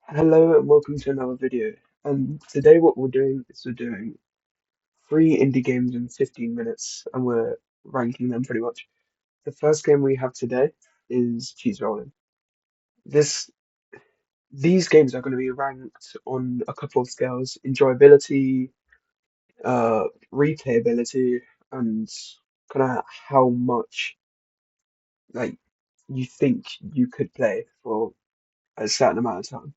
Hello and welcome to another video. And today what we're doing is we're doing three indie games in 15 minutes and we're ranking them pretty much. The first game we have today is Cheese Rolling. This these games are going to be ranked on a couple of scales: enjoyability, uh, replayability, and kind of how much like you think you could play for a certain amount of time.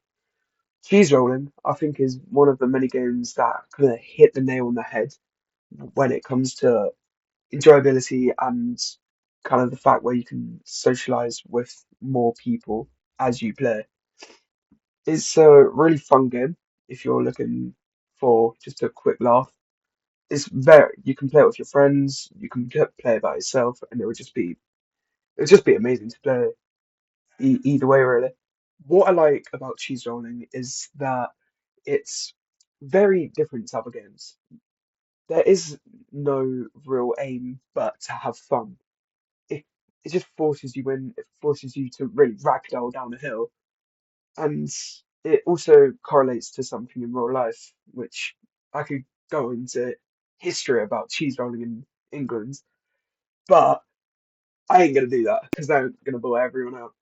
Cheese Rolling, I think, is one of the many games that kind of hit the nail on the head when it comes to enjoyability and kind of the fact where you can socialize with more people as you play. It's a really fun game if you're looking for just a quick laugh. You can play it with your friends, you can play it by yourself, and it would just be amazing to play either way really. What I like about cheese rolling is that it's very different to other games. There is no real aim but to have fun. It it just forces you in. It forces you to really ragdoll down a hill, and it also correlates to something in real life, which I could go into history about cheese rolling in England, but I ain't gonna do that because I'm gonna bore everyone out.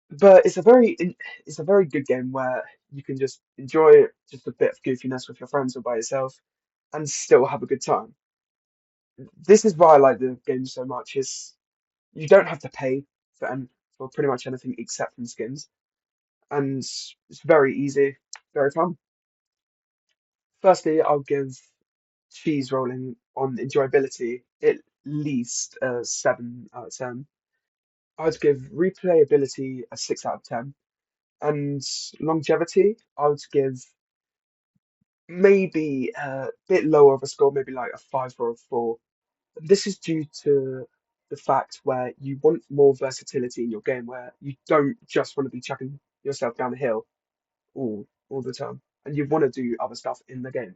But it's a very good game where you can just enjoy just a bit of goofiness with your friends or by yourself and still have a good time. This is why I like the game so much. Is you don't have to pay for pretty much anything except from skins, and it's very easy, very fun. Firstly, I'll give cheese rolling on enjoyability at least a 7 out of 10. I'd give replayability a 6 out of 10, and longevity I would give maybe a bit lower of a score, maybe like a 5 or a 4. This is due to the fact where you want more versatility in your game, where you don't just want to be chucking yourself down the hill all the time, and you want to do other stuff in the game.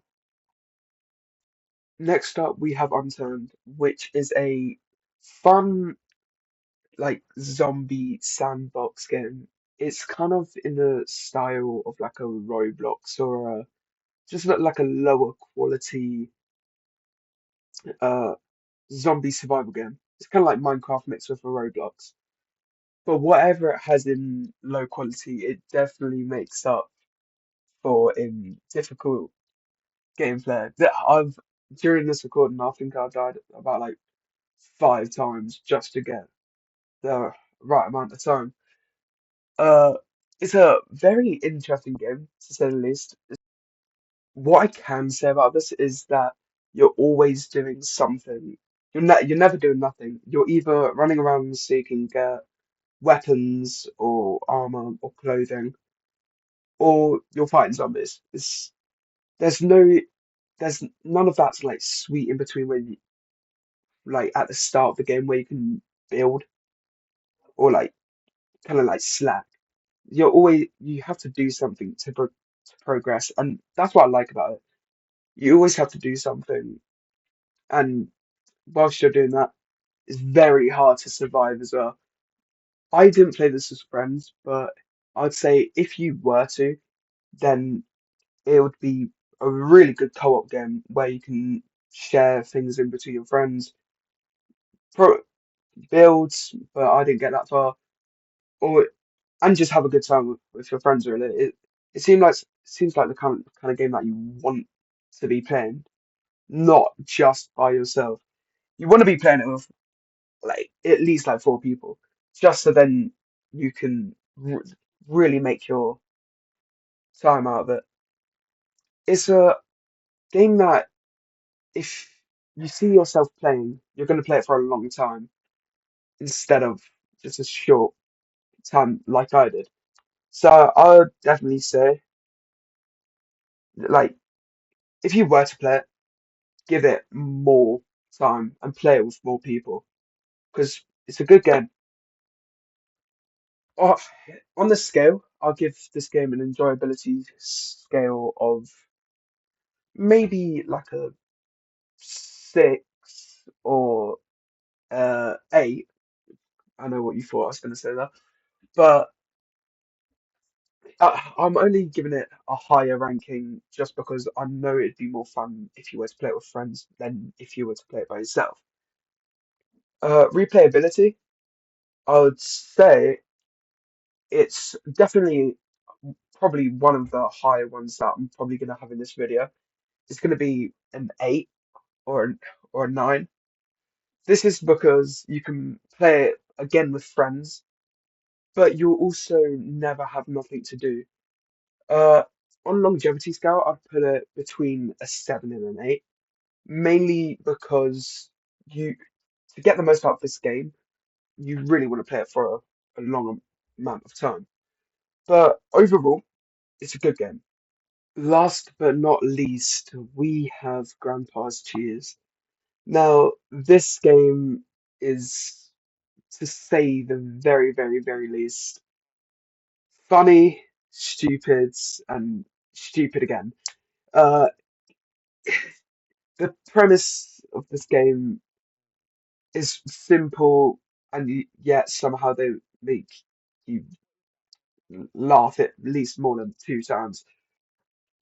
Next up, we have Unturned, which is a fun like zombie sandbox game. It's kind of in the style of like a Roblox or a just like a lower quality uh zombie survival game. It's kind of like Minecraft mixed with a Roblox. But whatever it has in low quality, it definitely makes up for in difficult gameplay. During this recording, I think I died about like 5 times just to get the right amount of time. Uh, it's a very interesting game to say the least. What I can say about this is that you're always doing something. You're never doing nothing. You're either running around so you can get weapons or armor or clothing, or you're fighting zombies. There's no there's none of that's like sweet in between when you, like at the start of the game where you can build or like kind of like slack. You have to do something to progress, and that's what I like about it. You always have to do something, and whilst you're doing that, it's very hard to survive as well. I didn't play this as friends, but I'd say if you were to, then it would be a really good co-op game where you can share things in between your friends, pro builds, but I didn't get that far, or and just have a good time with your friends. Really, it seems like the kind of game that you want to be playing, not just by yourself. You want to be playing it with like at least like 4 people, just so then you can really make your time out of it. It's a game that if you see yourself playing, you're going to play it for a long time instead of just a short time like I did. So I would definitely say, like, if you were to play it, give it more time and play it with more people because it's a good game. Oh, on the scale, I'll give this game an enjoyability scale of maybe like a 6 or 8. I know what you thought I was going to say that, but I'm only giving it a higher ranking just because I know it'd be more fun if you were to play it with friends than if you were to play it by yourself. Replayability, I would say it's definitely probably one of the higher ones that I'm probably going to have in this video. It's going to be an 8 or or a 9. This is because you can play it again with friends, but you'll also never have nothing to do. Uh, on longevity scale, I'd put it between a 7 and an 8, mainly because you to get the most out of this game, you really want to play it for a long amount of time. But overall, it's a good game. Last but not least, we have Grandpa's Cheers. Now, this game is, to say the very, very, very least, funny, stupid, and stupid again. Uh, the premise of this game is simple, and yet somehow they make you laugh at least more than 2 times.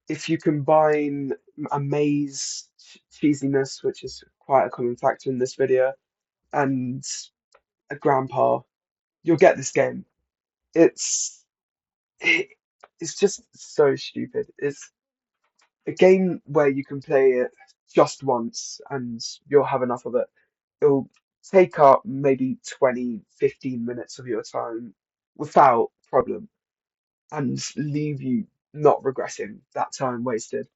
If you combine a maze cheesiness, which is quite a common factor in this video, and a grandpa, you'll get this game. It's it, it's just so stupid. It's a game where you can play it just once and you'll have enough of it. It'll take up maybe 20, 15 minutes of your time without problem and leave you not regretting that time wasted.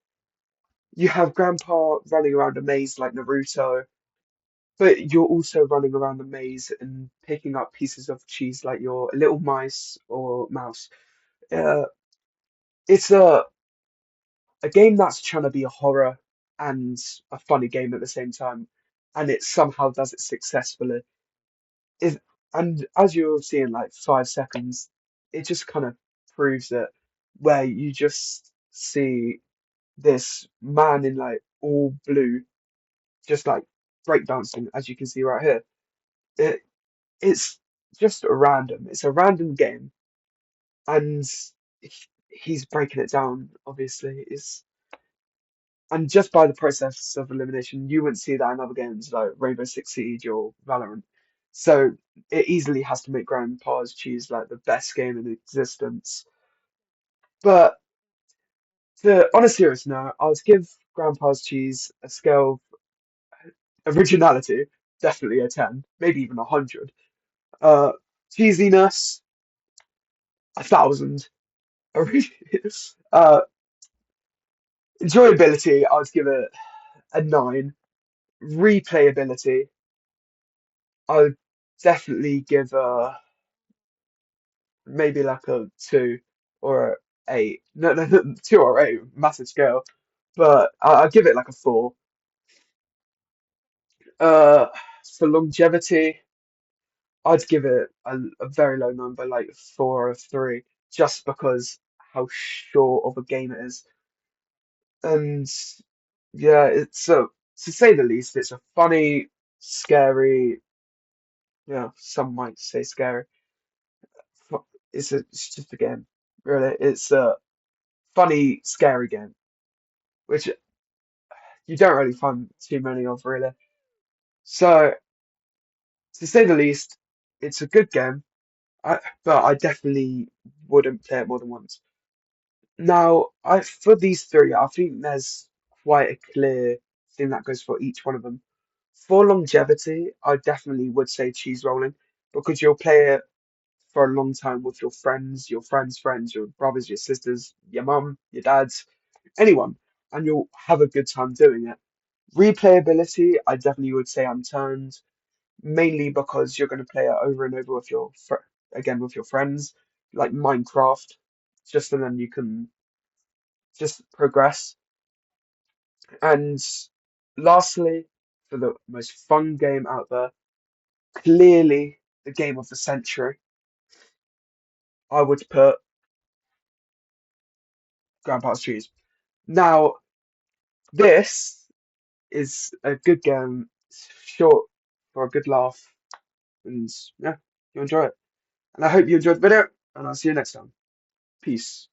You have Grandpa running around a maze like Naruto, but you're also running around the maze and picking up pieces of cheese like your little mice or mouse. Uh, it's a game that's trying to be a horror and a funny game at the same time, and it somehow does it successfully. Is and as you'll see in like 5 seconds, it just kind of proves it, where you just see this man in like all blue, just like breakdancing, as you can see right here. It it's just a random. It's a random game, and he's breaking it down. Obviously, it's and just by the process of elimination, you wouldn't see that in other games like Rainbow Six Siege or Valorant. So it easily has to make Grandpa's Cheese like the best game in existence. But on a serious note, I would give Grandpa's Cheese a scale of originality, definitely a 10, maybe even 100. Uh, Cheesiness, 1,000. uh, Enjoyability, I would give it a 9. Replayability, I would definitely give maybe like a 2 or a 8. No, no, no, 2 or 8, massive scale. But I'll give it like a 4. Uh, for longevity, I'd give it a very low number, like 4 or 3, just because how short of a game it is. And yeah, it's to say the least, it's a funny, scary, yeah, some might say scary. It's just a game, really. It's a funny, scary game, which you don't really find too many of, really. So to say the least, it's a good game, but I definitely wouldn't play it more than once. Now, I for these three, I think there's quite a clear thing that goes for each one of them. For longevity, I definitely would say cheese rolling because you'll play it for a long time with your friends' friends, your brothers, your sisters, your mum, your dads, anyone, and you'll have a good time doing it. Replayability, I definitely would say unturned, mainly because you're going to play it over and over with again with your friends, like Minecraft, just and then you can just progress. And lastly, for the most fun game out there, clearly the game of the century, I would put Grandpa's Cheese. Now, this is a good game, short for a good laugh, and yeah, you enjoy it. And I hope you enjoyed the video, and I'll see you next time. Peace.